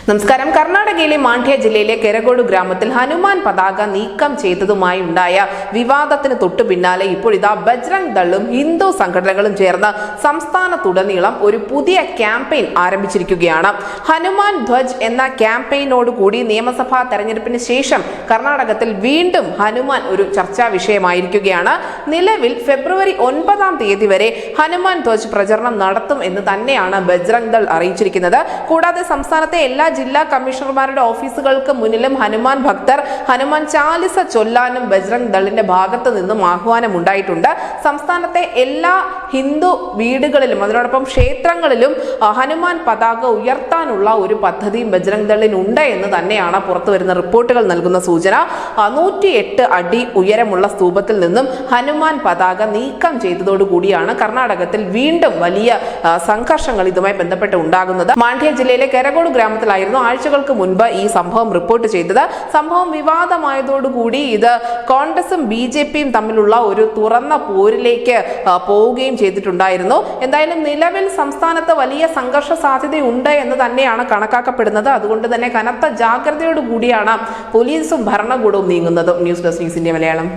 നമസ്കാരം. കർണാടകയിലെ മാണ്ഡ്യ ജില്ലയിലെ കെരഗോഡു ഗ്രാമത്തിൽ ഹനുമാൻ പതാക നീക്കം ചെയ്തതുമായി ഉണ്ടായ വിവാദത്തിന് തൊട്ടു പിന്നാലെ ഇപ്പോഴിതാ ബജ്രംഗ് ദളും ഹിന്ദു സംഘടനകളും ചേർന്ന് സംസ്ഥാനത്തുടനീളം ഒരു പുതിയ ക്യാമ്പയിൻ ആരംഭിച്ചിരിക്കുകയാണ്. ഹനുമാൻ ധ്വജ് എന്ന ക്യാമ്പയിനോടുകൂടി നിയമസഭാ തെരഞ്ഞെടുപ്പിന് ശേഷം കർണാടകത്തിൽ വീണ്ടും ഹനുമാൻ ഒരു ചർച്ചാ വിഷയമായിരിക്കുകയാണ്. നിലവിൽ ഫെബ്രുവരി 9 വരെ ഹനുമാൻ ധ്വജ് പ്രചരണം നടത്തും എന്ന് തന്നെയാണ് ബജ്രംഗ് ദൾ അറിയിച്ചിരിക്കുന്നത്. കൂടാതെ സംസ്ഥാനത്തെ എല്ലാ ജില്ലാ കമ്മീഷണർമാരുടെ ഓഫീസുകൾക്ക് മുന്നിലും ഹനുമാൻ ഭക്തർ ഹനുമാൻ ചാലിസ ചൊല്ലാനും ബജ്രംഗ് ദളിന്റെ ഭാഗത്ത് നിന്നും ആഹ്വാനം ഉണ്ടായിട്ടുണ്ട്. സംസ്ഥാനത്തെ എല്ലാ ഹിന്ദു വീടുകളിലും അതിനോടൊപ്പം ക്ഷേത്രങ്ങളിലും ഹനുമാൻ പതാക ഉയർത്താനുള്ള ഒരു പദ്ധതിയും ബജ്രംഗ് ദളിനുണ്ട് എന്ന് തന്നെയാണ് പുറത്തു വരുന്ന റിപ്പോർട്ടുകൾ നൽകുന്ന സൂചന. 108 അടി ഉയരമുള്ള സ്തൂപത്തിൽ നിന്നും ഹനുമാൻ പതാക നീക്കം ചെയ്തതോടുകൂടിയാണ് കർണാടകത്തിൽ വീണ്ടും വലിയ സംഘർഷങ്ങൾ ഇതുമായി ബന്ധപ്പെട്ട് ഉണ്ടാകുന്നത്. മാണ്ഡ്യ ജില്ലയിലെ കെരഗോഡു ഗ്രാമത്തിലായിരുന്നു ആഴ്ചകൾക്ക് മുൻപ് ഈ സംഭവം റിപ്പോർട്ട് ചെയ്തത്. സംഭവം വിവാദമായതോടുകൂടി ഇത് കോൺഗ്രസും BJPയും തമ്മിലുള്ള ഒരു തുറന്ന പോരിലേക്ക് പോവുകയും ചെയ്തിട്ടുണ്ടായിരുന്നു. എന്തായാലും നിലവിൽ സംസ്ഥാനത്ത് വലിയ സംഘർഷ സാധ്യതയുണ്ട് എന്ന് തന്നെയാണ് കണക്കാക്കപ്പെടുന്നത്. അതുകൊണ്ട് തന്നെ കനത്ത ജാഗ്രതയോടുകൂടിയാണ് പോലീസും ഭരണകൂടവും നീങ്ങുന്നത്. News desk news India Malayalam.